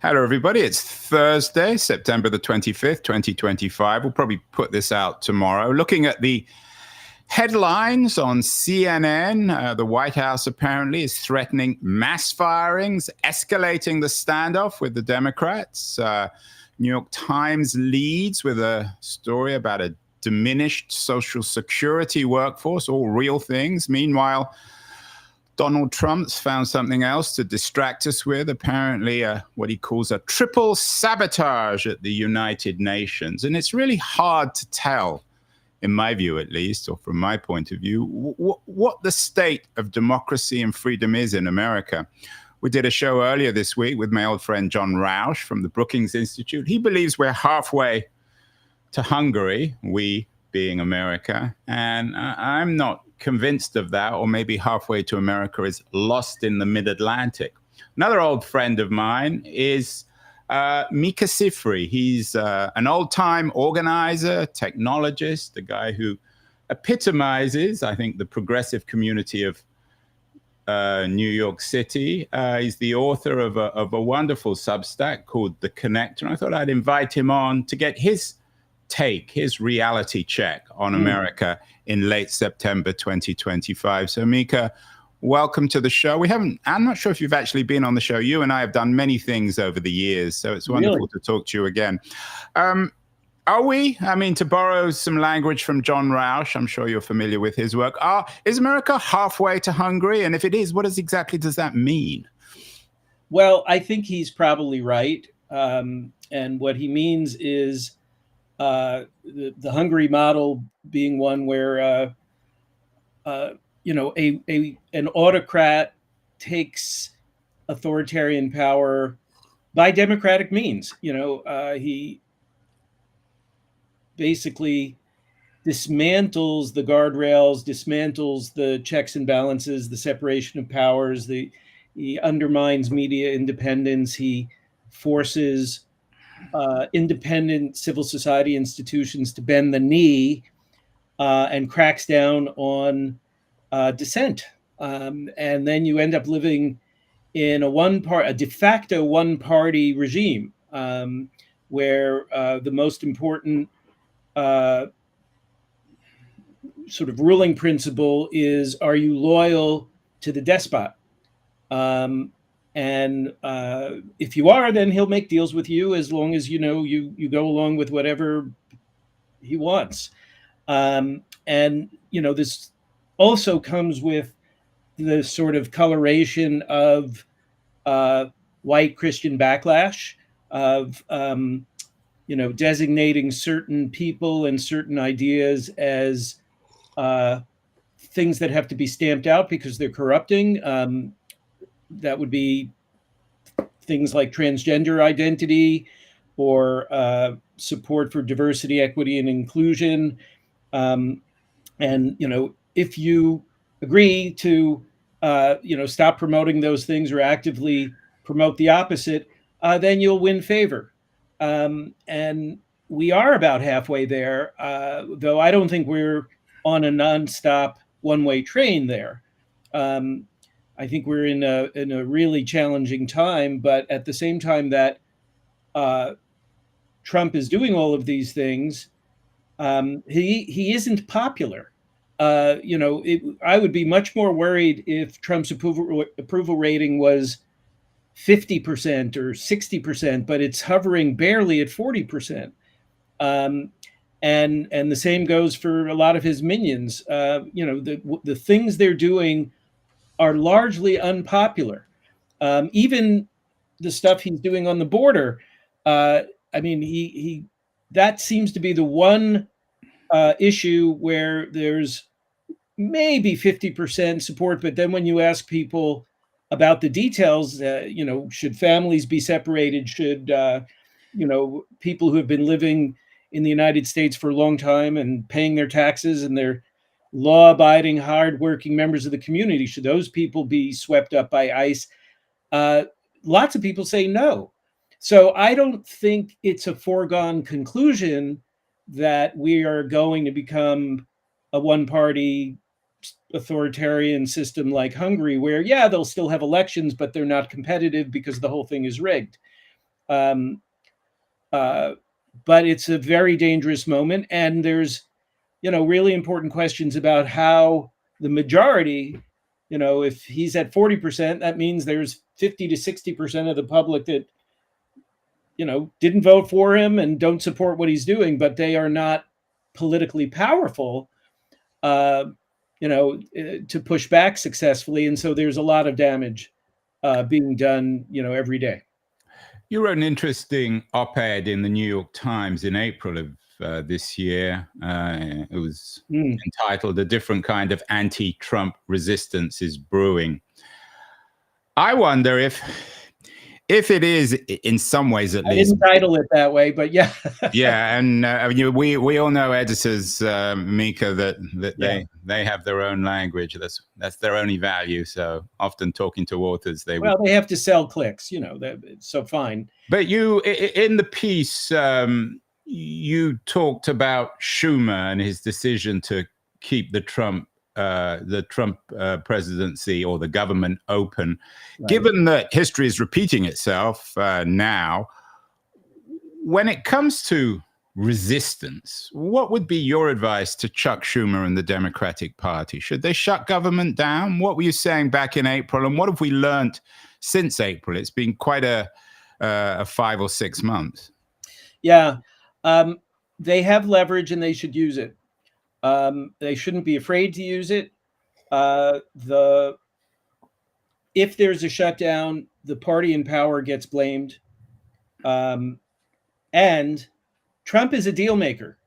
Hello, everybody. It's Thursday, September the 25th, 2025. We'll probably put this out tomorrow. Looking at the headlines on CNN, the White House apparently is threatening mass firings, escalating the standoff with the Democrats. New York Times leads with a story about a diminished Social Security workforce, all real things. Meanwhile, Donald Trump's found something else to distract us with, apparently what he calls a triple sabotage at the United Nations. And it's really hard to tell, in my view at least, or from my point of view, what the state of democracy and freedom is in America. We did a show earlier this week with my old friend John Roush from the Brookings Institute. He believes we're halfway to Hungary, we being America, and I'm not convinced of that, or maybe halfway to America is lost in the mid-Atlantic. Another old friend of mine is Micah Sifry. He's an old-time organizer, technologist, a guy who epitomizes, I think, the progressive community of New York City. He's the author of a wonderful Substack called The Connector. And I thought I'd invite him on to get his take, his reality check on America in late September 2025. So Micah, welcome to the show. I'm not sure if you've actually been on the show. You and I have done many things over the years, so it's wonderful to talk to you again. Are we, to borrow some language from John Roush, I'm sure you're familiar with his work, is America halfway to Hungary? And if it is, what exactly does that mean? Well, I think he's probably right. And what he means is the Hungary model being one where an autocrat takes authoritarian power by democratic means. He basically dismantles the guardrails, dismantles the checks and balances, the separation of powers. He undermines media independence. He forces independent civil society institutions to bend the knee and cracks down on dissent. And then you end up living in a de facto one-party regime where the most important sort of ruling principle is, are you loyal to the despot? And if you are, then he'll make deals with you as long as you go along with whatever he wants. And this also comes with the sort of coloration of white Christian backlash, of designating certain people and certain ideas as things that have to be stamped out because they're corrupting. That would be things like transgender identity or support for diversity, equity, and inclusion. And, if you agree to, stop promoting those things or actively promote the opposite, then you'll win favor. And we are about halfway there, though I don't think we're on a nonstop one-way train there. I think we're in a really challenging time, but at the same time that Trump is doing all of these things, he isn't popular. I would be much more worried if Trump's approval rating was 50% or 60%, but it's hovering barely at 40%. And the same goes for a lot of his minions. The things they're doing are largely unpopular. Even the stuff he's doing on the border, he that seems to be the one issue where there's maybe 50% support. But then when you ask people about the details, should families be separated? Should people who have been living in the United States for a long time and paying their taxes and they're law-abiding, hard-working members of the community, should those people be swept up by ICE? Lots of people say no. So I don't think it's a foregone conclusion that we are going to become a one-party authoritarian system like Hungary, where, they'll still have elections, but they're not competitive because the whole thing is rigged. Um, but it's a very dangerous moment, and there's, really important questions about how the majority, if he's at 40%, that means there's 50 to 60% of the public that, didn't vote for him and don't support what he's doing, but they are not politically powerful, to push back successfully. And so there's a lot of damage being done, every day. You wrote an interesting op-ed in the New York Times in April of this year. It was entitled "A Different Kind of Anti-Trump Resistance is Brewing." I wonder if it is, in some ways at least. I didn't title it that way, but yeah. Yeah, and we all know editors, Micah, that they have their own language. That's their only value. So often talking to authors, they have to sell clicks, so fine. But you, in the piece, you talked about Schumer and his decision to keep the Trump presidency or the government open. Right. Given that history is repeating itself now, when it comes to resistance, what would be your advice to Chuck Schumer and the Democratic Party? Should they shut government down? What were you saying back in April, and what have we learned since April? It's been quite a 5 or 6 months. Yeah, they have leverage and they should use it. They shouldn't be afraid to use it. If there's a shutdown, the party in power gets blamed. And Trump is a deal maker.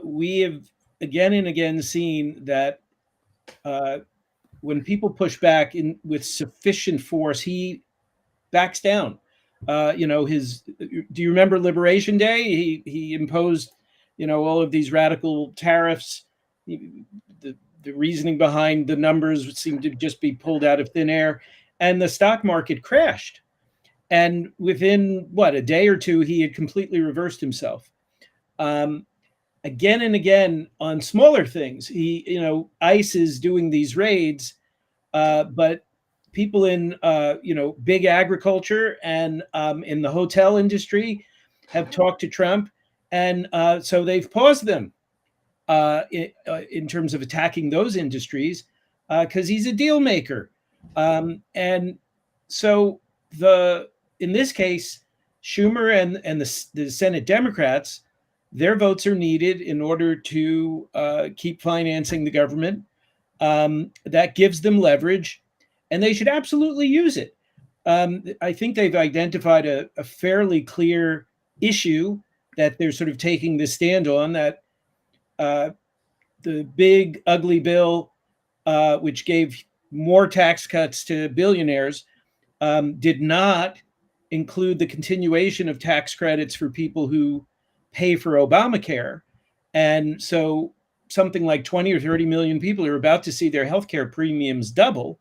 We have again and again seen that when people push back with sufficient force, he backs down. Do you remember Liberation Day? He imposed, all of these radical tariffs. The reasoning behind the numbers seemed to just be pulled out of thin air, and the stock market crashed. And within a day or two, he had completely reversed himself. Again and again on smaller things, ICE is doing these raids, but people in big agriculture and in the hotel industry have talked to Trump, and so they've paused them in terms of attacking those industries because he's a deal maker. And so in this case, Schumer and the Senate Democrats, their votes are needed in order to keep financing the government. That gives them leverage, and they should absolutely use it. I think they've identified a fairly clear issue that they're sort of taking the stand on, that the big, ugly bill, which gave more tax cuts to billionaires, did not include the continuation of tax credits for people who pay for Obamacare. And so something like 20 or 30 million people are about to see their healthcare premiums double.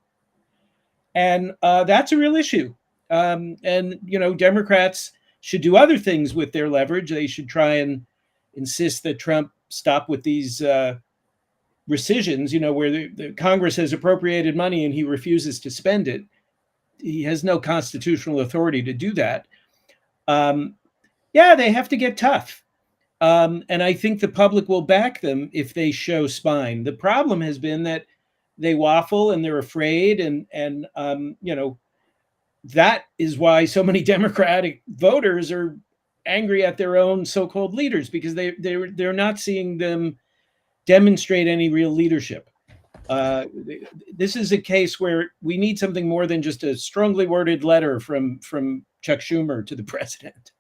And that's a real issue. And, Democrats should do other things with their leverage. They should try and insist that Trump stop with these rescissions, where the Congress has appropriated money and he refuses to spend it. He has no constitutional authority to do that. They have to get tough. And I think the public will back them if they show spine. The problem has been that they waffle and they're afraid. And that is why so many Democratic voters are angry at their own so-called leaders, because they're not seeing them demonstrate any real leadership. This is a case where we need something more than just a strongly worded letter from Chuck Schumer to the president.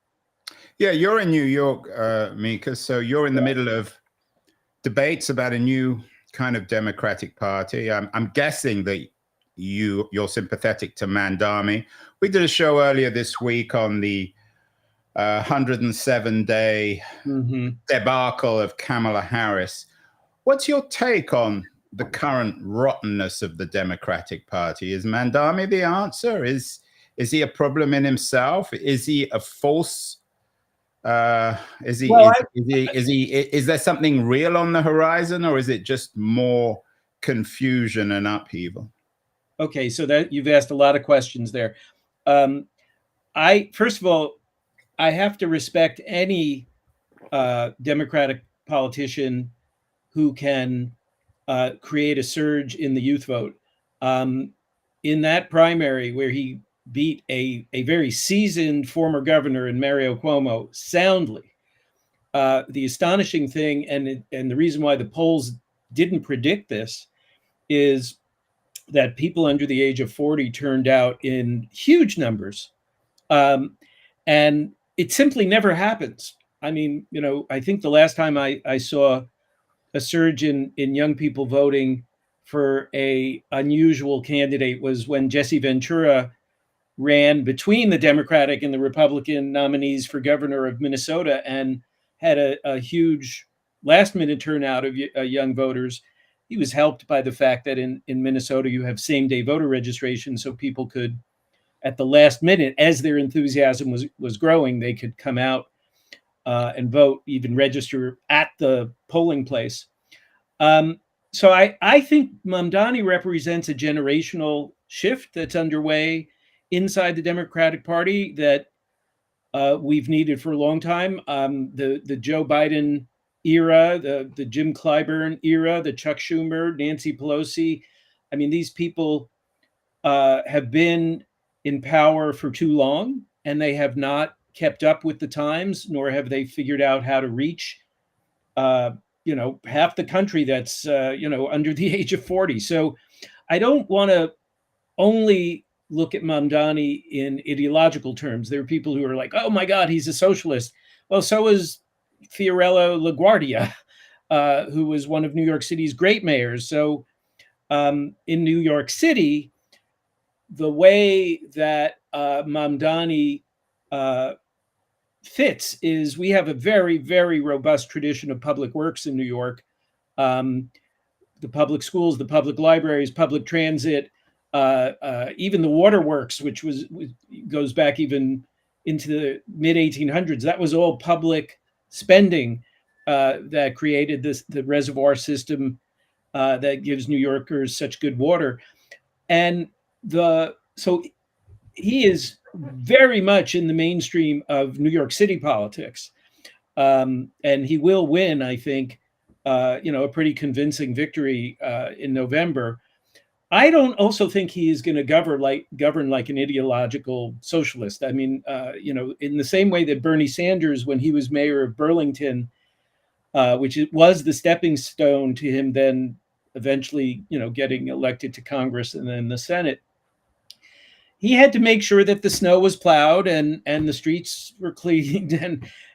Yeah, you're in New York, Micah, so you're in the middle of debates about a new kind of Democratic Party. I'm guessing that you're sympathetic to Mandami. We did a show earlier this week on the 107-day debacle of Kamala Harris. What's your take on the current rottenness of the Democratic Party? Is Mandami the answer? Is he a problem in himself? Is he a false? Is there something real on the horizon, or is it just more confusion and upheaval? Okay, so that you've asked a lot of questions there. First of all, I have to respect any Democratic politician who can create a surge in the youth vote. In that primary where he beat a very seasoned former governor in Mario Cuomo soundly, the astonishing thing, and the reason why the polls didn't predict this, is that people under the age of 40 turned out in huge numbers. And it simply never happens. I mean, I think the last time I saw a surge in young people voting for a unusual candidate was when Jesse Ventura ran between the Democratic and the Republican nominees for governor of Minnesota and had a huge last minute turnout of young voters. He was helped by the fact that in Minnesota you have same day voter registration, so people could, at the last minute, as their enthusiasm was growing, they could come out and vote, even register at the polling place. So I think Mamdani represents a generational shift that's underway inside the Democratic Party that we've needed for a long time. The Joe Biden era, the Jim Clyburn era, the Chuck Schumer, Nancy Pelosi. I mean, these people have been in power for too long, and they have not kept up with the times, nor have they figured out how to reach half the country that's under the age of 40. So I don't want to only look at Mamdani in ideological terms. There are people who are like, oh my God, he's a socialist. Well, so is Fiorello LaGuardia, who was one of New York City's great mayors. So in New York City, the way that Mamdani fits is we have a very, very robust tradition of public works in New York. The public schools, the public libraries, public transit, even the waterworks, which goes back even into the mid 1800s. That was all public spending that created the reservoir system that gives New Yorkers such good water. And so he is very much in the mainstream of New York City politics, and he will win, I think, a pretty convincing victory in November. I don't also think he is going to govern like an ideological socialist. I mean, in the same way that Bernie Sanders, when he was mayor of Burlington, which was the stepping stone to him then eventually, getting elected to Congress and then the Senate, he had to make sure that the snow was plowed and the streets were cleaned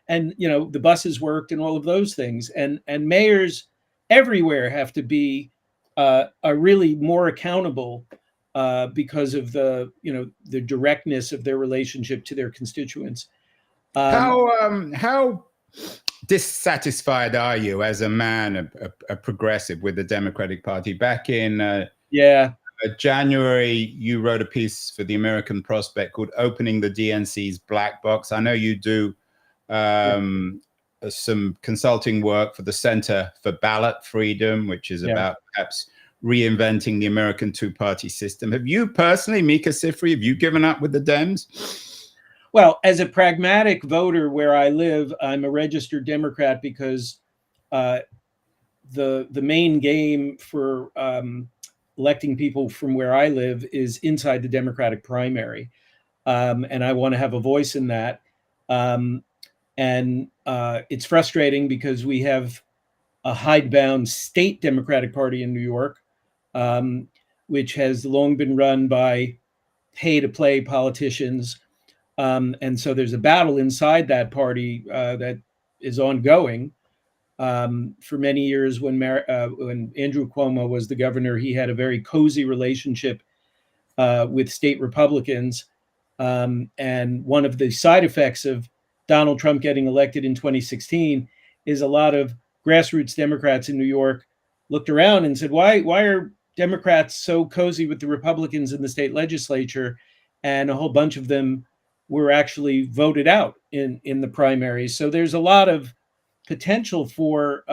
and the buses worked and all of those things. And mayors everywhere have to be are really more accountable because of the directness of their relationship to their constituents. How dissatisfied are you as a man, a progressive with the Democratic Party? Back in January, you wrote a piece for the American Prospect called "Opening the DNC's Black Box." I know you do some consulting work for the Center for Ballot Freedom, which is about perhaps reinventing the American two-party system. Have you personally, Micah Sifry, have you given up with the Dems? Well, as a pragmatic voter where I live, I'm a registered Democrat because the main game for electing people from where I live is inside the Democratic primary. And I want to have a voice in that. And it's frustrating because we have a hidebound state Democratic Party in New York, which has long been run by pay-to-play politicians. And so there's a battle inside that party that is ongoing. For many years, when Andrew Cuomo was the governor, he had a very cozy relationship with state Republicans. And one of the side effects of Donald Trump getting elected in 2016 is a lot of grassroots Democrats in New York looked around and said, why are Democrats so cozy with the Republicans in the state legislature? And a whole bunch of them were actually voted out in the primaries. So there's a lot of potential for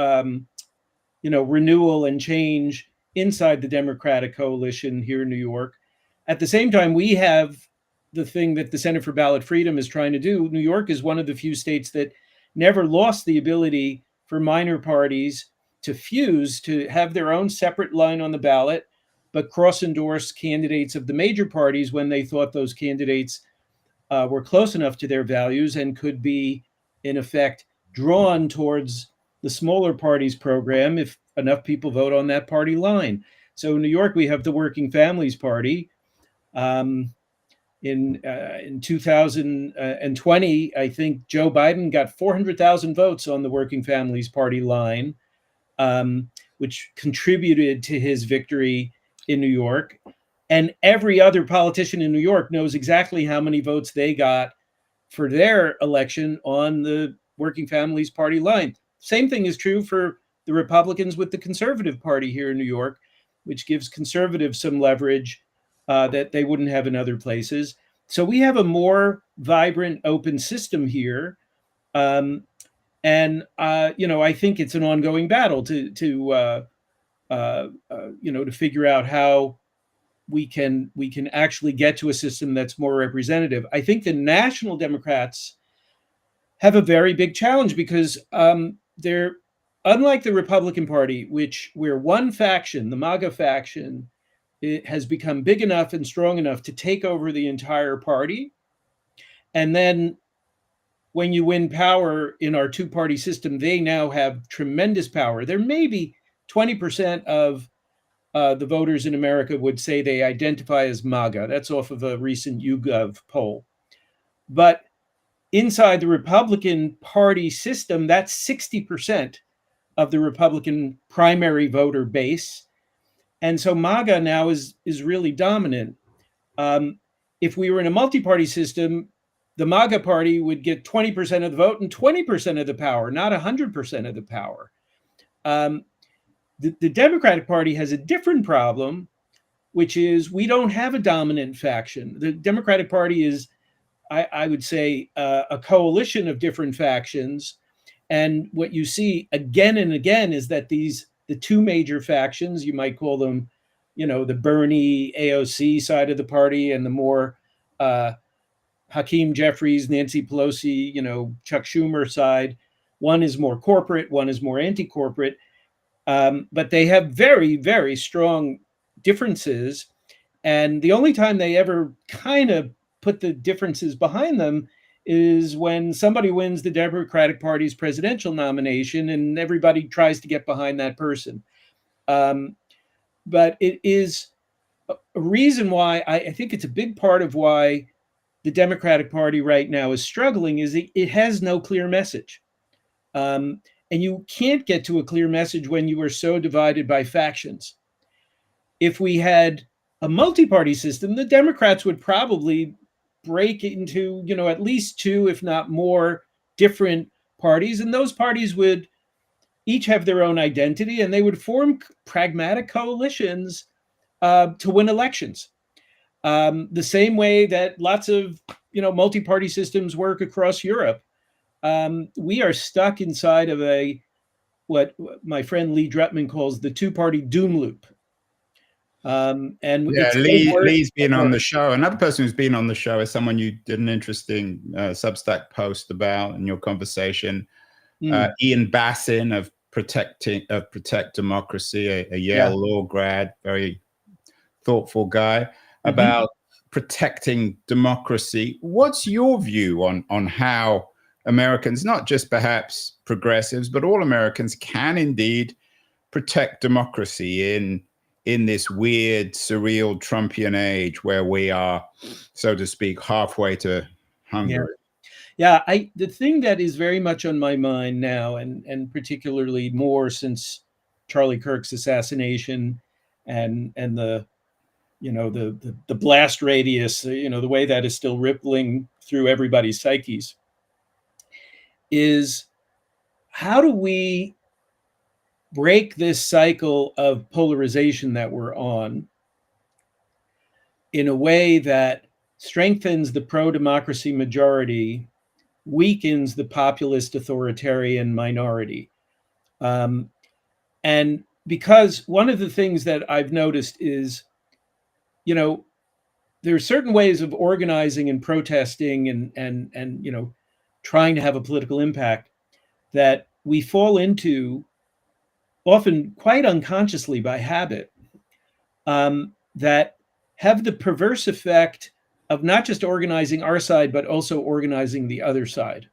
renewal and change inside the Democratic coalition here in New York. At the same time, we have the thing that the Center for Ballot Freedom is trying to do. New York is one of the few states that never lost the ability for minor parties to fuse, to have their own separate line on the ballot, but cross-endorse candidates of the major parties when they thought those candidates were close enough to their values and could be, in effect, drawn towards the smaller parties' program if enough people vote on that party line. So in New York, we have the Working Families Party. In 2020, I think Joe Biden got 400,000 votes on the Working Families Party line, which contributed to his victory in New York. And every other politician in New York knows exactly how many votes they got for their election on the Working Families Party line. Same thing is true for the Republicans with the Conservative Party here in New York, which gives conservatives some leverage that they wouldn't have in other places. So we have a more vibrant, open system here. And I think it's an ongoing battle to figure out how we can actually get to a system that's more representative. I think the national Democrats have a very big challenge because they're, unlike the Republican Party, where one faction, the MAGA faction, it has become big enough and strong enough to take over the entire party. And then when you win power in our two-party system, they now have tremendous power. There may be 20% of the voters in America would say they identify as MAGA. That's off of a recent YouGov poll. But inside the Republican Party system, that's 60% of the Republican primary voter base. And so MAGA now is really dominant. If we were in a multi-party system, the MAGA party would get 20% of the vote and 20% of the power, not 100% of the power. The Democratic Party has a different problem, which is we don't have a dominant faction. The Democratic Party is, I would say, a coalition of different factions. And what you see again and again is that the two major factions, you might call them, the Bernie AOC side of the party and the more Hakeem Jeffries, Nancy Pelosi, Chuck Schumer side. One is more corporate, one is more anti-corporate. But they have very, very strong differences. And the only time they ever kind of put the differences behind them is when somebody wins the Democratic Party's presidential nomination and everybody tries to get behind that person. But it is a reason why I think it's a big part of why the Democratic Party right now is struggling is it has no clear message. And you can't get to a clear message when you are so divided by factions. If we had a multi-party system, the Democrats would probably break into, at least two, if not more, different parties. And those parties would each have their own identity and they would form pragmatic coalitions to win elections. The same way that lots of, multi-party systems work across Europe. We are stuck inside of what my friend Lee Drutman calls the two-party doom loop. Lee's been on the show. Another person who's been on the show is someone you did an interesting Substack post about in your conversation. Ian Bassin of Protect Democracy, a Yale law grad, very thoughtful guy, about protecting democracy. What's your view on how Americans, not just perhaps progressives, but all Americans can indeed protect democracy in this weird, surreal Trumpian age where we are, so to speak, halfway to Hungary? Yeah, the thing that is very much on my mind now, and particularly more since Charlie Kirk's assassination and the the blast radius, the way that is still rippling through everybody's psyches, is how do we break this cycle of polarization that we're on in a way that strengthens the pro-democracy majority, weakens the populist authoritarian minority. And because one of the things that I've noticed is, there are certain ways of organizing and protesting and trying to have a political impact that we fall into often quite unconsciously by habit, that have the perverse effect of not just organizing our side, but also organizing the other side.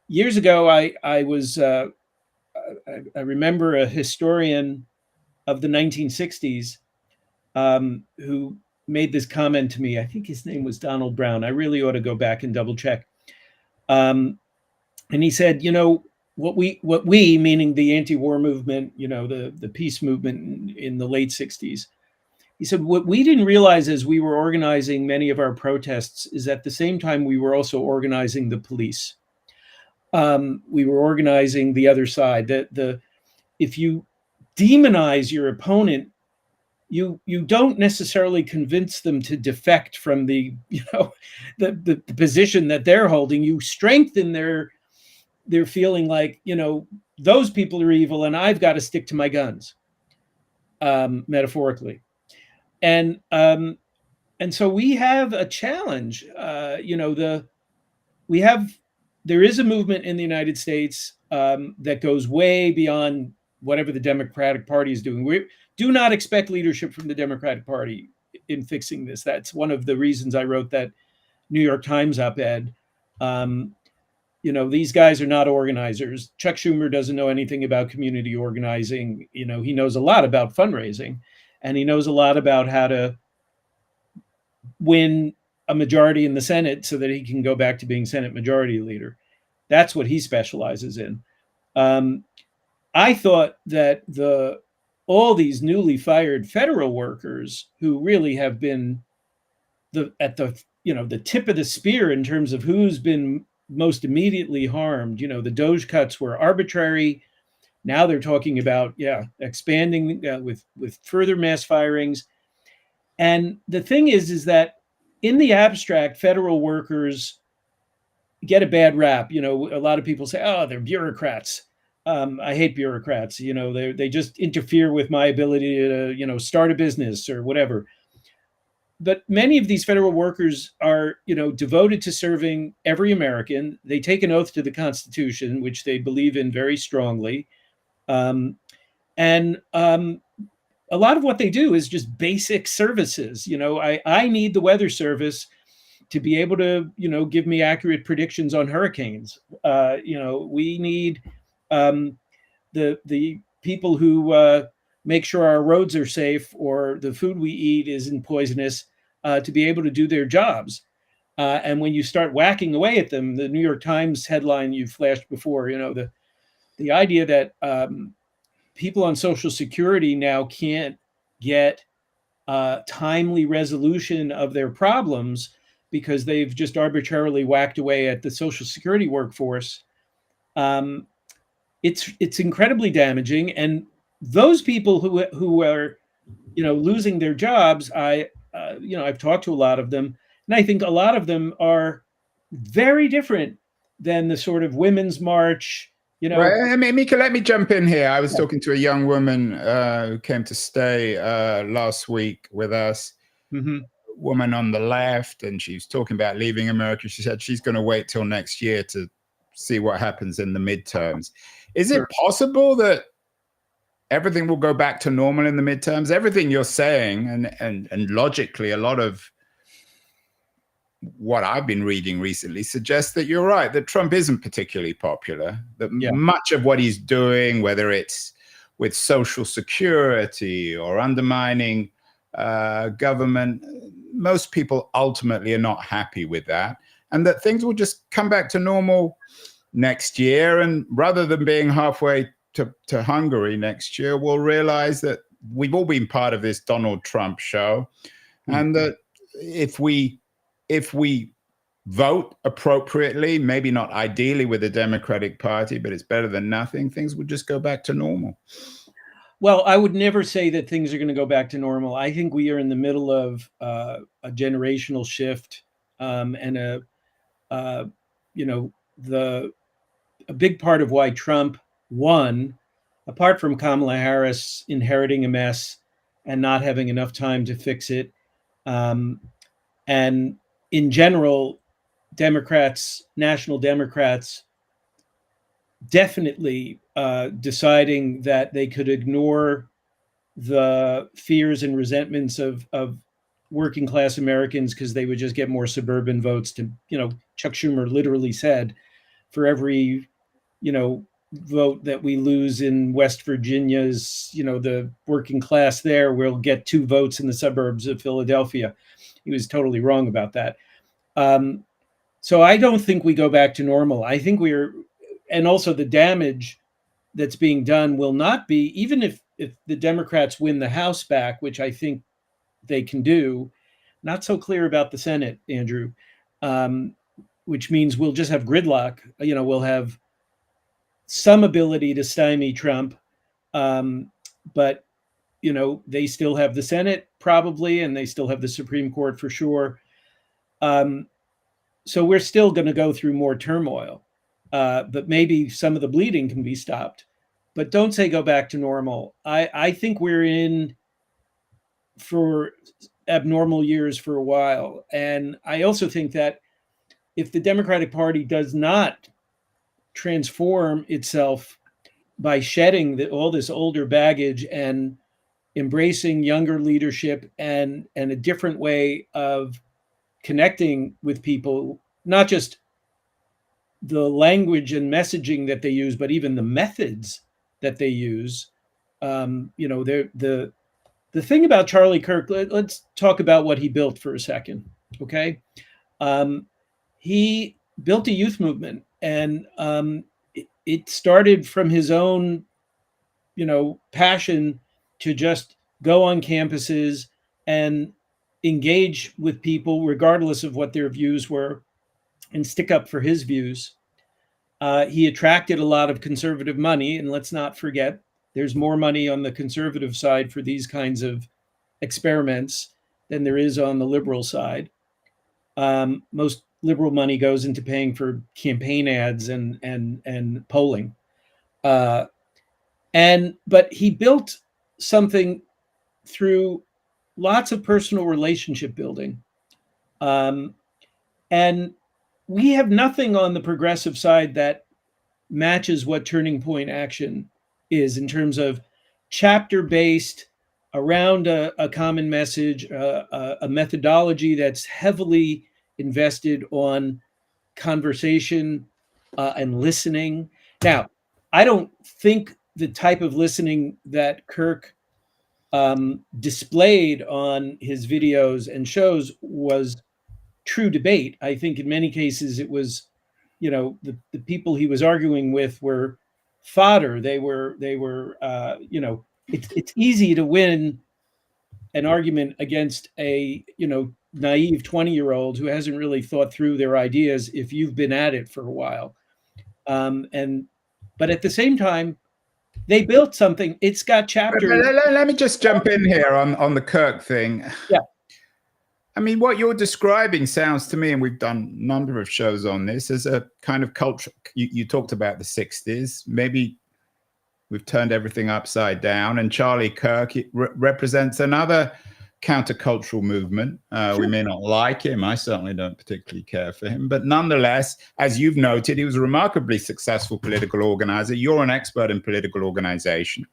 Years ago, I was I remember a historian of the 1960s who made this comment to me. I think his name was Donald Brown. I really ought to go back and double check. And he said, what we meaning the anti-war movement, the peace movement in the late 60s. He said, what we didn't realize as we were organizing many of our protests is at the same time we were also organizing the police. We were organizing the other side. If you demonize your opponent, you don't necessarily convince them to defect from the position that they're holding. You strengthen their feeling like, those people are evil and I've got to stick to my guns, metaphorically. And so we have a challenge. There is a movement in the United States that goes way beyond whatever the Democratic Party is doing. We do not expect leadership from the Democratic Party in fixing this. That's one of the reasons I wrote that New York Times op-ed. These guys are not organizers. Chuck Schumer doesn't know anything about community organizing. He knows a lot about fundraising, and he knows a lot about how to win a majority in the Senate so that he can go back to being Senate Majority Leader. That's what he specializes in. I thought that all these newly fired federal workers who really have been at the tip of the spear in terms of who's been most immediately harmed. The DOJ cuts were arbitrary. Now they're talking about expanding with further mass firings. And the thing is that in the abstract, federal workers get a bad rap. A lot of people say, "Oh, they're bureaucrats." I hate bureaucrats. They just interfere with my ability to start a business or whatever. But many of these federal workers are devoted to serving every American. They take an oath to the Constitution, which they believe in very strongly, and a lot of what they do is just basic services. I need the Weather Service to be able to give me accurate predictions on hurricanes. We need the people who make sure our roads are safe or the food we eat isn't poisonous to be able to do their jobs. And when you start whacking away at them, the New York Times headline you flashed before, the idea that people on Social Security now can't get timely resolution of their problems because they've just arbitrarily whacked away at the Social Security workforce. It's incredibly damaging, and those people who are losing their jobs, I've talked to a lot of them, and I think a lot of them are very different than the sort of women's march. Right. I mean, Micah, let me jump in here. I was talking to a young woman who came to stay last week with us. Mm-hmm. Woman on the left, and she was talking about leaving America. She said she's going to wait till next year to see what happens in the midterms. Is it possible that everything will go back to normal in the midterms? Everything you're saying, and logically, a lot of what I've been reading recently suggests that you're right, that Trump isn't particularly popular, that much of what he's doing, whether it's with Social Security or undermining government, most people ultimately are not happy with that, and that things will just come back to normal next year. And rather than being halfway to Hungary next year, we'll realize that we've all been part of this Donald Trump show, and that if we vote appropriately, maybe not ideally with the Democratic Party, but it's better than nothing, things would just go back to normal. Well, I would never say that things are going to go back to normal. I think we are in the middle of a generational shift, and a big part of why Trump won, apart from Kamala Harris inheriting a mess and not having enough time to fix it, And in general, Democrats, national Democrats, definitely deciding that they could ignore the fears and resentments of working class Americans because they would just get more suburban votes. To, Chuck Schumer literally said, for every, vote that we lose in West Virginia's, the working class there, we'll get 2 votes in the suburbs of Philadelphia. He was totally wrong about that. So I don't think we go back to normal. I think and also the damage that's being done will not be, even if the Democrats win the House back, which I think they can do, not so clear about the Senate, Andrew, which means we'll just have gridlock. We'll have some ability to stymie Trump, but they still have the Senate probably, and they still have the Supreme Court for sure. So we're still going to go through more turmoil, but maybe some of the bleeding can be stopped. But don't say go back to normal. I think we're in for abnormal years for a while. And I also think that if the Democratic Party does not transform itself by shedding all this older baggage and embracing younger leadership and a different way of connecting with people, not just the language and messaging that they use, but even the methods that they use. The thing about Charlie Kirk, let's talk about what he built for a second, okay? He built a youth movement, and it started from his own, passion to just go on campuses and engage with people, regardless of what their views were, and stick up for his views. He attracted a lot of conservative money, and let's not forget, there's more money on the conservative side for these kinds of experiments than there is on the liberal side. Most liberal money goes into paying for campaign ads and polling. But he built something through lots of personal relationship building. And we have nothing on the progressive side that matches what Turning Point Action is in terms of chapter-based, around a common message, a methodology that's heavily invested on conversation and listening. Now, I don't think the type of listening that Kirk displayed on his videos and shows was true debate. I think in many cases it was, the people he was arguing with were fodder. They were it's easy to win an argument against a, naive 20-year-old who hasn't really thought through their ideas if you've been at it for a while. But at the same time, they built something. It's got chapters. Let me just jump in here on the Kirk thing. Yeah. I mean, what you're describing sounds to me, and we've done a number of shows on this, as a kind of culture. You talked about the 60s. Maybe we've turned everything upside down, and Charlie Kirk represents another countercultural movement. We may not like him. I certainly don't particularly care for him. But nonetheless, as you've noted, he was a remarkably successful political organizer. You're an expert in political organization.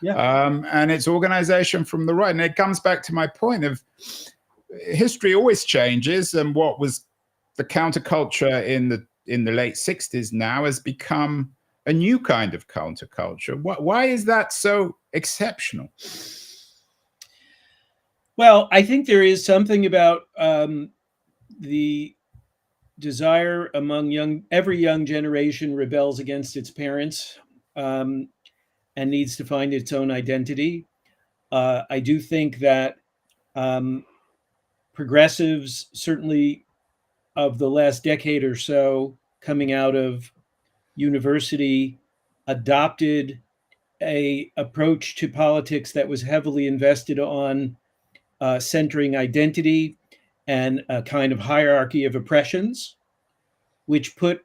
Yeah. And it's organization from the right. And it comes back to my point of history always changes. And what was the counterculture in the late 60s now has become a new kind of counterculture. Why is that so exceptional? Well, I think there is something about the desire among every young generation rebels against its parents and needs to find its own identity. I do think that progressives, certainly of the last decade or so, coming out of university, adopted a approach to politics that was heavily invested on centering identity and a kind of hierarchy of oppressions, which put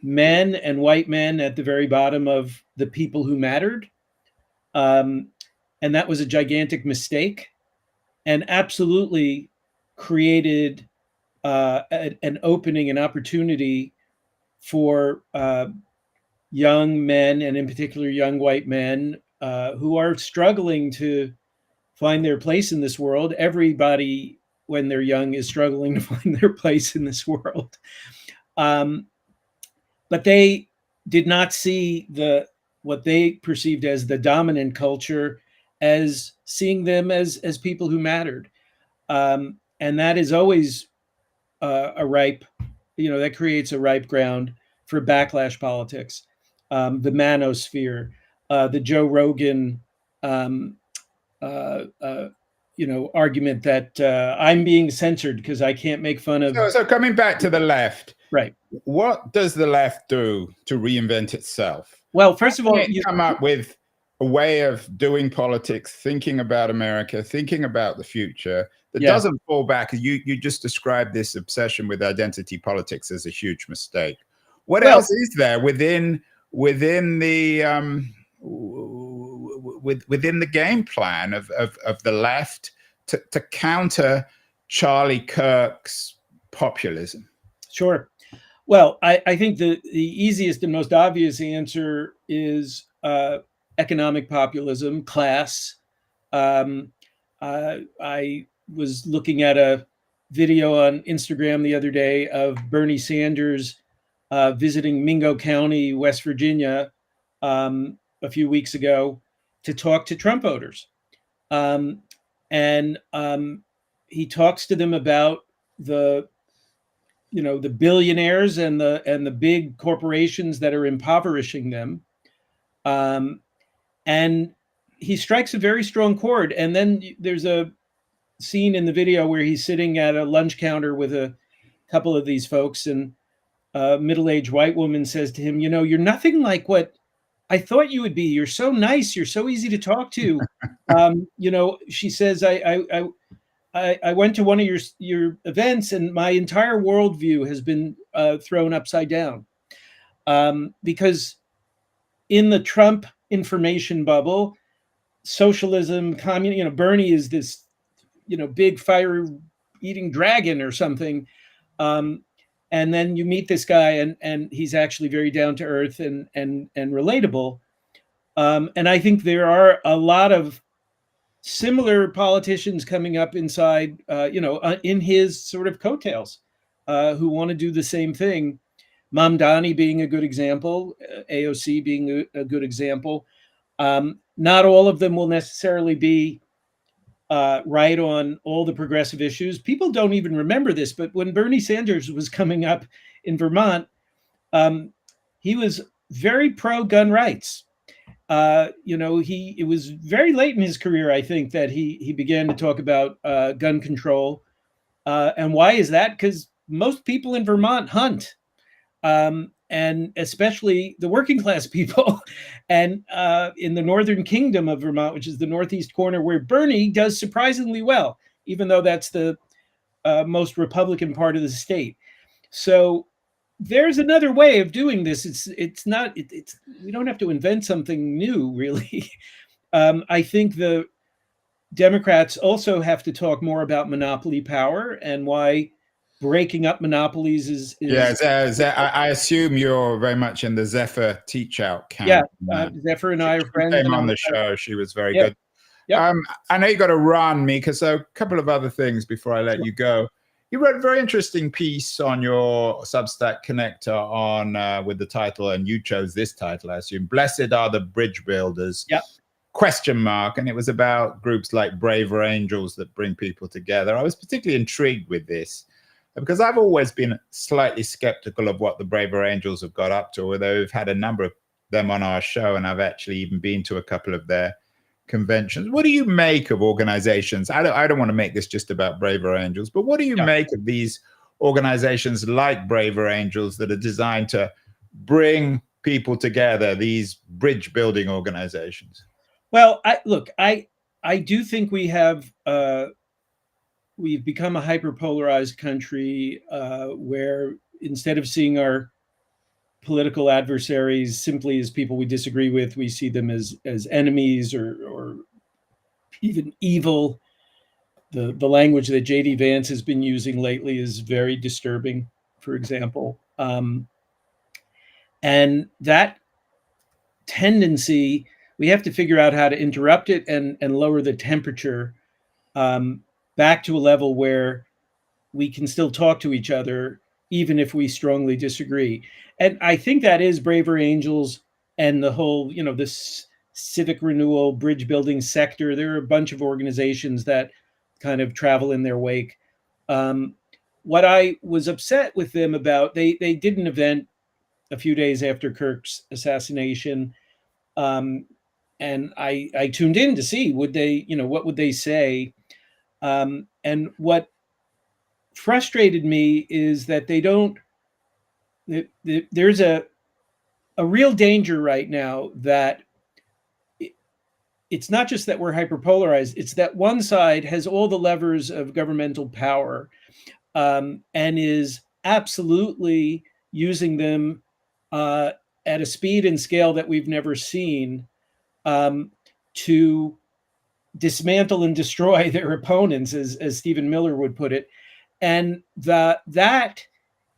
men and white men at the very bottom of the people who mattered. And that was a gigantic mistake. And absolutely, created an opening, an opportunity for young men, and in particular young white men, who are struggling to find their place in this world. Everybody, when they're young, is struggling to find their place in this world. But they did not see what they perceived as the dominant culture as seeing them as people who mattered. And that is always a ripe, that creates a ripe ground for backlash politics. The manosphere, the Joe Rogan, argument that I'm being censored because I can't make fun of. So coming back to the left, right? What does the left do to reinvent itself? Well, first of all, come up with a way of doing politics, thinking about America, thinking about the future that doesn't fall back. You just described this obsession with identity politics as a huge mistake. What else is there within the within the game plan of the left to counter Charlie Kirk's populism? Sure. Well, I think the easiest and most obvious answer is economic populism, class. I was looking at a video on Instagram the other day of Bernie Sanders visiting Mingo County, West Virginia, a few weeks ago to talk to Trump voters. And he talks to them about the billionaires and the big corporations that are impoverishing them. And he strikes a very strong chord. And then there's a scene in the video where he's sitting at a lunch counter with a couple of these folks, and a middle-aged white woman says to him, you're nothing like what I thought you would be. You're so nice. You're so easy to talk to. She says, I went to one of your events, and my entire worldview has been thrown upside down, because in the Trump information bubble, socialism, communism, Bernie is this, big fire-eating dragon or something, and then you meet this guy, and he's actually very down to earth and relatable, and I think there are a lot of similar politicians coming up inside, in his sort of coattails, who want to do the same thing. Mamdani being a good example, AOC being a good example. Not all of them will necessarily be right on all the progressive issues. People don't even remember this, but when Bernie Sanders was coming up in Vermont, he was very pro-gun rights. It was very late in his career, I think, that he began to talk about gun control. And why is that? Because most people in Vermont hunt, and especially the working class people. And in the northern kingdom of Vermont, which is the northeast corner, where Bernie does surprisingly well, even though that's the most Republican part of the state. So there's another way of doing this. We don't have to invent something new, really. I think the Democrats also have to talk more about monopoly power and why breaking up monopolies is I assume you're very much in the Zephyr teach out camp. Yeah, Zephyr and I are friends. She came on the show. She was very good. Yep. I know you got to run, Micah, so a couple of other things before I let you go. You wrote a very interesting piece on your Substack connector on with the title, and you chose this title, I assume, "Blessed Are the Bridge Builders?" Yeah. Question mark. And it was about groups like Braver Angels that bring people together. I was particularly intrigued with this because I've always been slightly skeptical of what the Braver Angels have got up to, although we've had a number of them on our show, and I've actually even been to a couple of their conventions. What do you make of organizations? I don't want to make this just about Braver Angels, but what do you make of these organizations like Braver Angels that are designed to bring people together, these bridge building organizations? Well, I do think we've become a hyper-polarized country, where instead of seeing our political adversaries simply as people we disagree with, we see them as enemies or even evil. the language that J.D. Vance has been using lately is very disturbing, for example. And that tendency, we have to figure out how to interrupt it and lower the temperature back to a level where we can still talk to each other, even if we strongly disagree. And I think that is Braver Angels and the whole, this civic renewal, bridge building sector. There are a bunch of organizations that kind of travel in their wake. What I was upset with them about, they did an event a few days after Kirk's assassination. And I tuned in to see, what would they say? And what frustrated me is that they don't, there's a real danger right now that it's not just that we're hyperpolarized, it's that one side has all the levers of governmental power, and is absolutely using them at a speed and scale that we've never seen, to dismantle and destroy their opponents, as Stephen Miller would put it. And that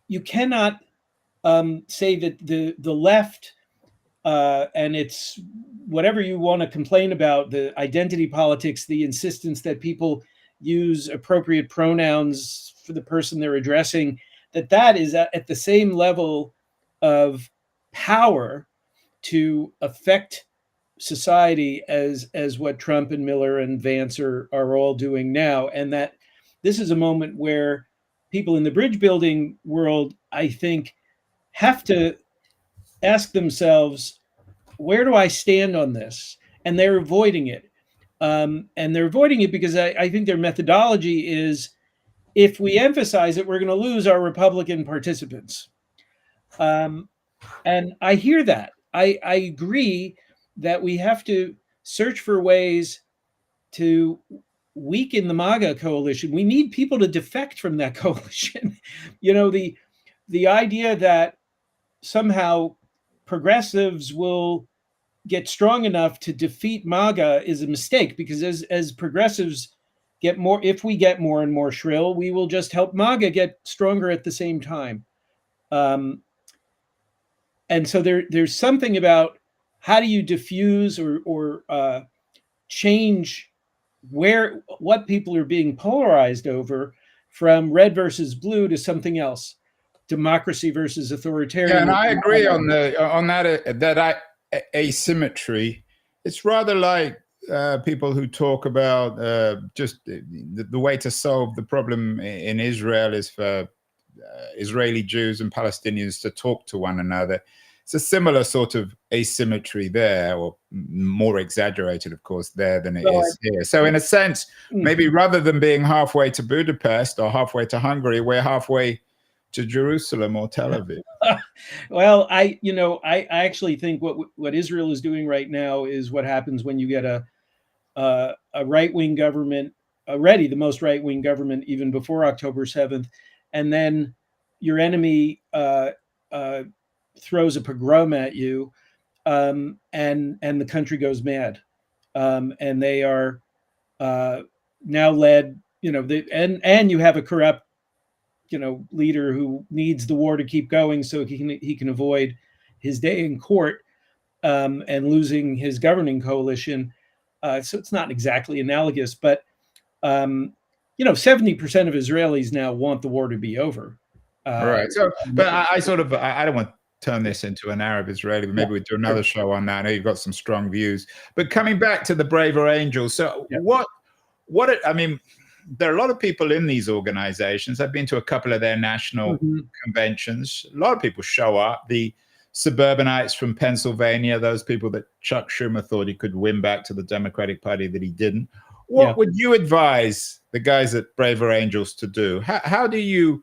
you cannot say that the left, and it's whatever you want to complain about, the identity politics, the insistence that people use appropriate pronouns for the person they're addressing, that is at the same level of power to affect society as what Trump and Miller and Vance are all doing now. And that this is a moment where people in the bridge building world, I think, have to ask themselves, where do I stand on this? And they're avoiding it. And they're avoiding it because I think their methodology is, if we emphasize it, we're going to lose our Republican participants. And I hear that. I agree that we have to search for ways to weaken the MAGA coalition. We need people to defect from that coalition. The idea that somehow progressives will get strong enough to defeat MAGA is a mistake, because as progressives get more, if we get more and more shrill, we will just help MAGA get stronger at the same time. And so there's something about, how do you diffuse or change what people are being polarized over, from red versus blue to something else, democracy versus authoritarian. Yeah, and I agree on that asymmetry. It's rather like people who talk about just the way to solve the problem in Israel is for Israeli Jews and Palestinians to talk to one another. It's a similar sort of asymmetry there, or more exaggerated, of course, there than it is here. So in a sense, maybe rather than being halfway to Budapest or halfway to Hungary, we're halfway to Jerusalem or Tel Aviv. Well, I actually think what Israel is doing right now is what happens when you get a right-wing government, already the most right-wing government even before October 7th, and then your enemy throws a pogrom at you, and the country goes mad, and they are now led, and you have a corrupt, leader who needs the war to keep going so he can avoid his day in court, and losing his governing coalition. So it's not exactly analogous, but 70% of Israelis now want the war to be over. Right. So, but I don't want to turn this into an Arab-Israeli, but maybe we'll do another show on that. I know you've got some strong views. But coming back to the Braver Angels, so I mean, there are a lot of people in these organizations. I've been to a couple of their national conventions. A lot of people show up. The suburbanites from Pennsylvania, those people that Chuck Schumer thought he could win back to the Democratic Party that he didn't. What would you advise the guys at Braver Angels to do? How do you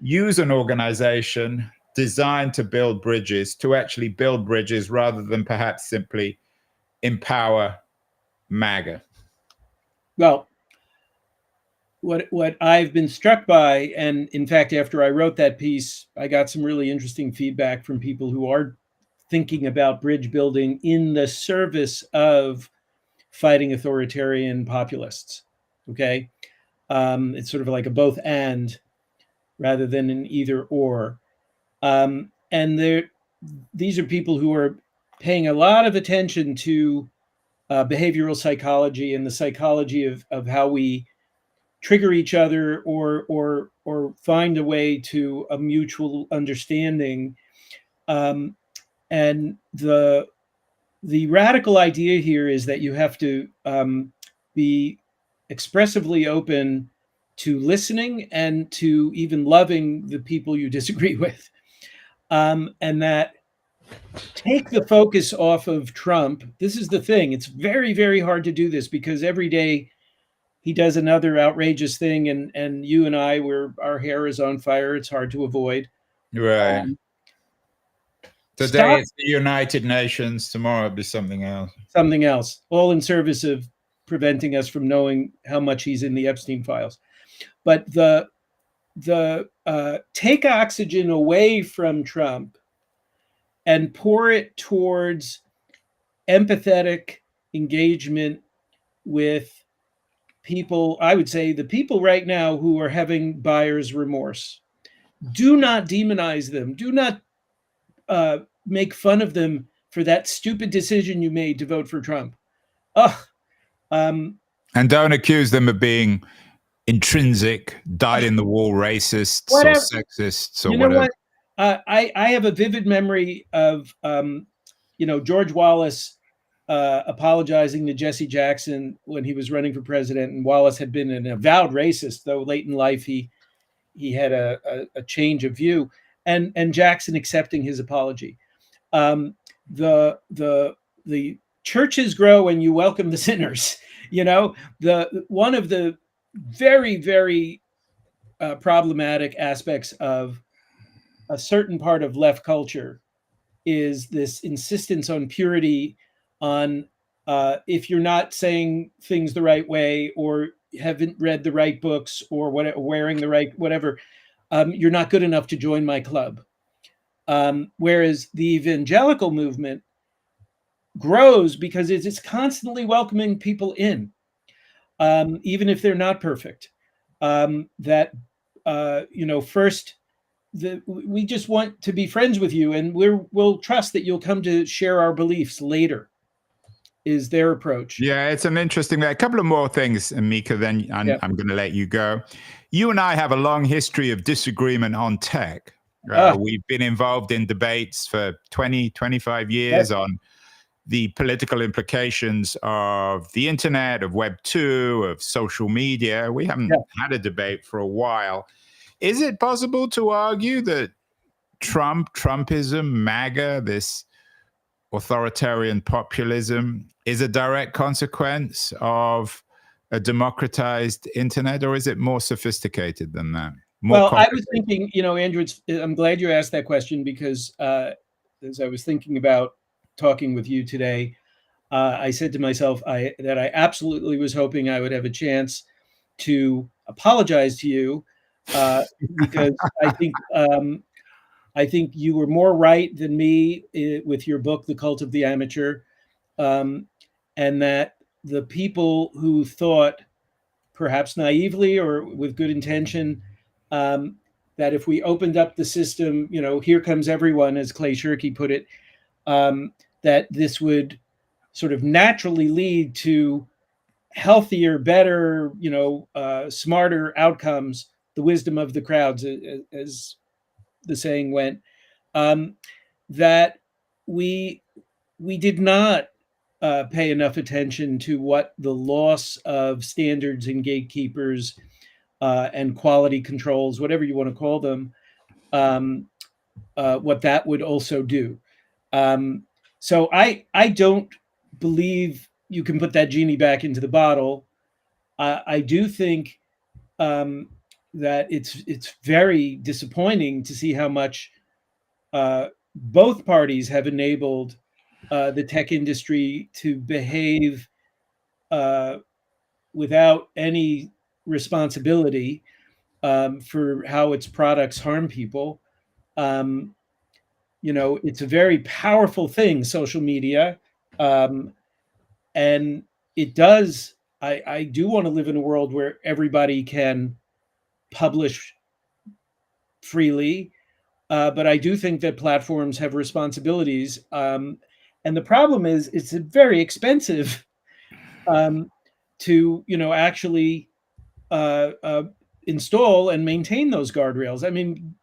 use an organization designed to build bridges to actually build bridges rather than perhaps simply empower MAGA? Well, what I've been struck by, and in fact, after I wrote that piece, I got some really interesting feedback from people who are thinking about bridge building in the service of fighting authoritarian populists. Okay. It's sort of like a both and rather than an either or. And these are people who are paying a lot of attention to behavioral psychology and the psychology of how we trigger each other or find a way to a mutual understanding. And the radical idea here is that you have to be expressively open to listening and to even loving the people you disagree with. And that take the focus off of Trump. This is the thing. It's very, very hard to do this because every day he does another outrageous thing, and you and I, our hair is on fire. It's hard to avoid. Right. Today Stop it's the United Nations. Tomorrow it'll be something else. something else, all in service of preventing us from knowing how much he's in the Epstein files. But the take oxygen away from Trump and pour it towards empathetic engagement with people. I would say the people right now who are having buyer's remorse. Do not demonize them. Do not make fun of them for that stupid decision you made to vote for Trump. And don't accuse them of being intrinsic, dyed-in-the-wall racists whatever. or sexists or you know whatever. What? I have a vivid memory of George Wallace apologizing to Jesse Jackson when he was running for president, and Wallace had been an avowed racist, though late in life he had a change of view, and Jackson accepting his apology. The churches grow and you welcome the sinners. One of the very, very problematic aspects of a certain part of left culture is this insistence on purity, on if you're not saying things the right way or haven't read the right books or wearing the right whatever, you're not good enough to join my club. Whereas the evangelical movement grows because it's constantly welcoming people in, even if they're not perfect. First, we just want to be friends with you, and we'll trust that you'll come to share our beliefs later, is their approach. Yeah, it's an interesting. A couple of more things, Micah, then I'm going to let you go. You and I have a long history of disagreement on tech. We've been involved in debates for 20, 25 years on the political implications of the internet, of Web 2, of social media. We haven't had a debate for a while. Is it possible to argue that Trumpism, MAGA, this authoritarian populism, is a direct consequence of a democratized internet, or is it more sophisticated than that? I was thinking, Andrew, I'm glad you asked that question because as I was thinking about talking with you today, I said to myself that I absolutely was hoping I would have a chance to apologize to you because I think you were more right than me with your book, The Cult of the Amateur, and that the people who thought, perhaps naively or with good intention, that if we opened up the system, here comes everyone, as Clay Shirky put it, that this would sort of naturally lead to healthier, better, smarter outcomes, the wisdom of the crowds, as the saying went, that we did not pay enough attention to what the loss of standards and gatekeepers and quality controls, whatever you want to call them, what that would also do. So I don't believe you can put that genie back into the bottle. I do think that it's very disappointing to see how much both parties have enabled the tech industry to behave without any responsibility for how its products harm people. It's a very powerful thing, social media, and it does I do want to live in a world where everybody can publish freely, but I do think that platforms have responsibilities. And the problem is, it's very expensive to actually install and maintain those guardrails. I mean,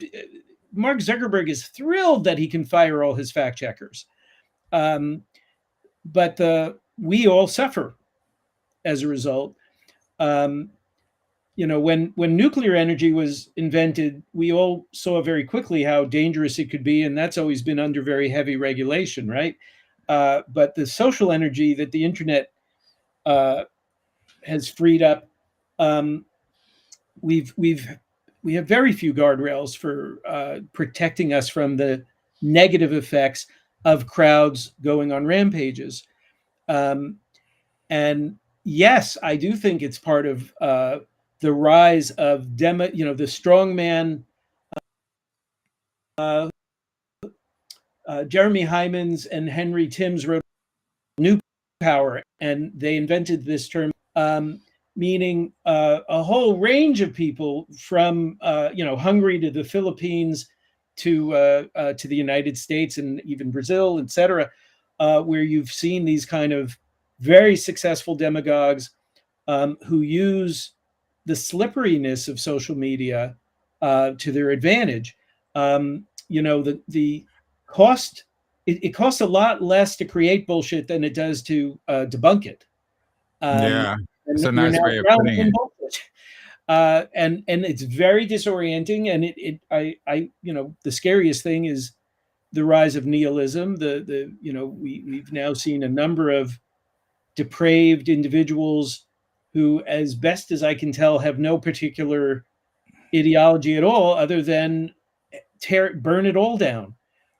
Mark Zuckerberg is thrilled that he can fire all his fact checkers, but we all suffer as a result. When nuclear energy was invented, we all saw very quickly how dangerous it could be, and that's always been under very heavy regulation, right? But the social energy that the internet has freed up, we have very few guardrails for protecting us from the negative effects of crowds going on rampages. And yes, I do think it's part of the rise of the strongman. Jeremy Hyman's and Henry Timms wrote New Power, and they invented this term, meaning a whole range of people from Hungary to the Philippines to the United States and even Brazil, etc., where you've seen these kind of very successful demagogues who use the slipperiness of social media to their advantage. The cost, it costs a lot less to create bullshit than it does to debunk it. Yeah, it's a nice way of putting it. And it's very disorienting. And the scariest thing is the rise of nihilism. We've now seen a number of depraved individuals who, as best as I can tell, have no particular ideology at all other than burn it all down.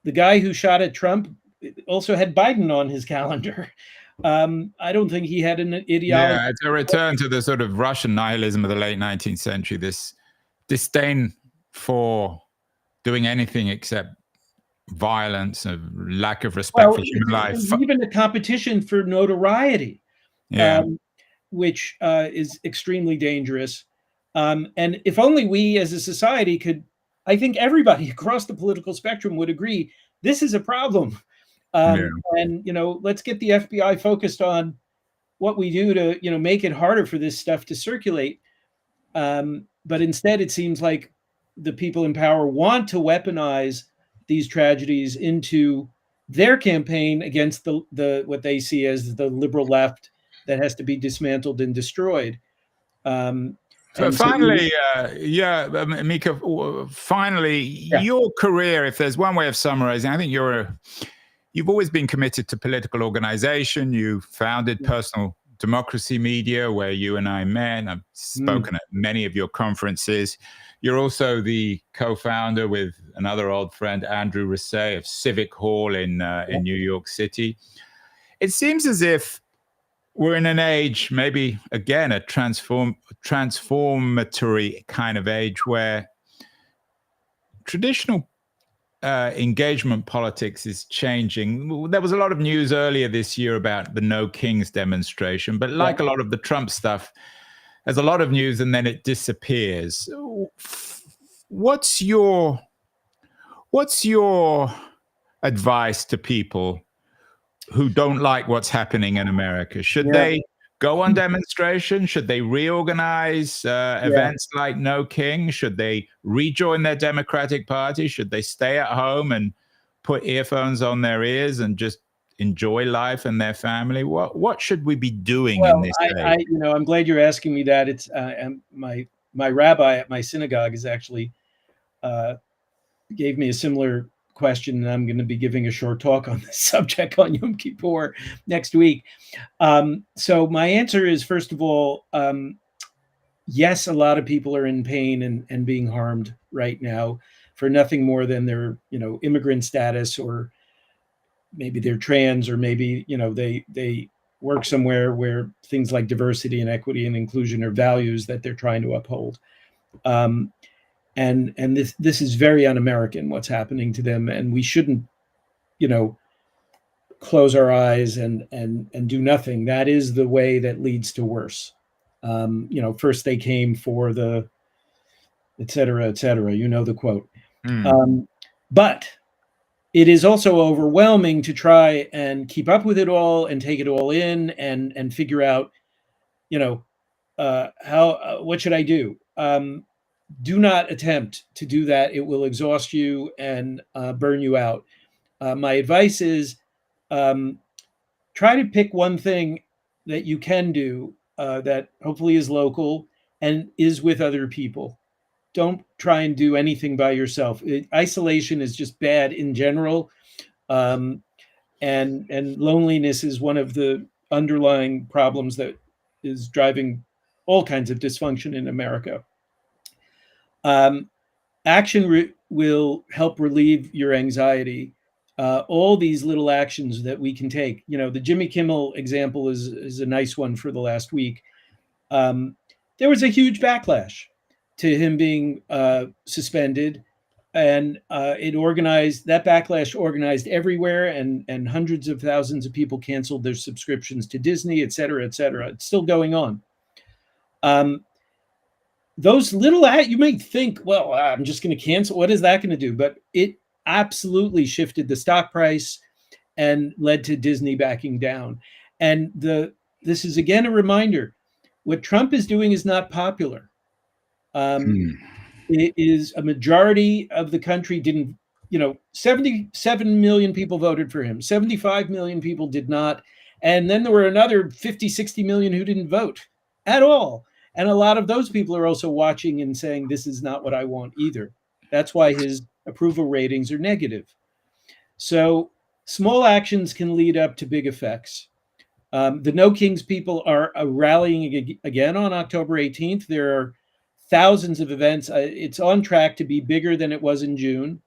The guy who shot at Trump also had Biden on his calendar. I don't think he had an ideology. Yeah, it's a return to the sort of Russian nihilism of the late 19th century, this disdain for doing anything except violence, a lack of respect for human life. Even a competition for notoriety, yeah. Which is extremely dangerous. And if only we as a society could, I think everybody across the political spectrum would agree, this is a problem. And, let's get the FBI focused on what we do to, make it harder for this stuff to circulate. But instead, it seems like the people in power want to weaponize these tragedies into their campaign against the what they see as the liberal left that has to be dismantled and destroyed. So finally, Micah, finally, your career, if there's one way of summarizing, I think you've always been committed to political organization. You founded Personal Democracy Media, where you and I met. I've spoken at many of your conferences. You're also the co-founder with another old friend, Andrew Rosset, of Civic Hall in New York City. It seems as if we're in an age, maybe again a transformatory kind of age, where traditional engagement politics is changing. There was a lot of news earlier this year about the No Kings demonstration, but like a lot of the Trump stuff, there's a lot of news and then it disappears. What's your advice to people who don't like what's happening in America? Should they go on demonstration? Should they reorganize events like No King? Should they rejoin their Democratic Party? Should they stay at home and put earphones on their ears and just enjoy life and their family? What should we be doing in this day? I'm glad you're asking me that. It's my rabbi at my synagogue is actually gave me a similar question, and I'm going to be giving a short talk on this subject on Yom Kippur next week. So my answer is, first of all, yes, a lot of people are in pain and being harmed right now for nothing more than their, immigrant status, or maybe they're trans, or maybe, they work somewhere where things like diversity and equity and inclusion are values that they're trying to uphold. And this is very un-American, what's happening to them. And we shouldn't, close our eyes and do nothing. That is the way that leads to worse. First they came for the et cetera, et cetera. You know the quote. But it is also overwhelming to try and keep up with it all and take it all in and figure out, what should I do? Do not attempt to do that. It will exhaust you and burn you out. My advice is try to pick one thing that you can do that hopefully is local and is with other people. Don't try and do anything by yourself. Isolation is just bad in general. And loneliness is one of the underlying problems that is driving all kinds of dysfunction in America. Action will help relieve your anxiety. All these little actions that we can take. The Jimmy Kimmel example is a nice one for the last week. There was a huge backlash to him being suspended, and that backlash organized everywhere, and hundreds of thousands of people canceled their subscriptions to Disney, et cetera, et cetera. It's still going on. Those little you may think, well, I'm just going to cancel. What is that going to do? But it absolutely shifted the stock price and led to Disney backing down. And this is again a reminder: what Trump is doing is not popular. It is a majority of the country didn't. 77 million people voted for him. 75 million people did not, and then there were another 50, 60 million who didn't vote at all. And a lot of those people are also watching and saying, this is not what I want either. That's why his approval ratings are negative. So small actions can lead up to big effects. The No Kings people are rallying again on October 18th. There are thousands of events. It's on track to be bigger than it was in June,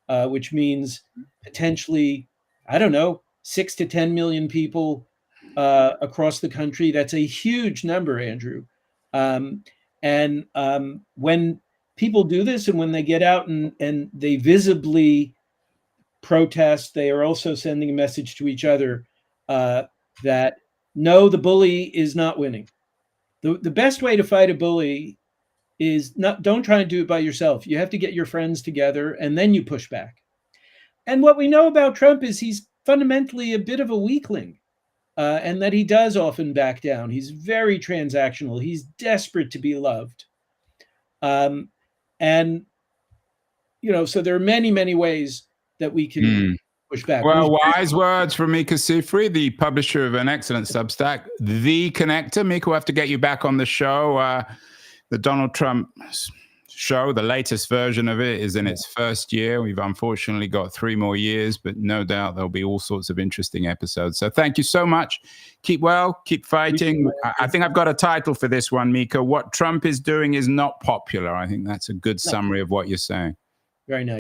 which means potentially, 6 to 10 million people across the country. That's a huge number, Andrew. When people do this and when they get out and they visibly protest, they are also sending a message to each other that no, the bully is not winning. The best way to fight a bully is don't try and do it by yourself. You have to get your friends together and then you push back. And what we know about Trump is he's fundamentally a bit of a weakling. And that he does often back down. He's very transactional. He's desperate to be loved. So there are many, many ways that we can push back. Well, wise words from Micah Sifry, the publisher of an excellent Substack, The Connector. Micah, we'll have to get you back on the show. The Donald Trump show, the latest version of it, is in its first year. We've unfortunately got 3 more years, but no doubt there'll be all sorts of interesting episodes. So thank you so much. Keep well, keep fighting. I think I've got a title for this one, Micah. What Trump is doing is not popular. I think that's a good summary of what you're saying. Very nice.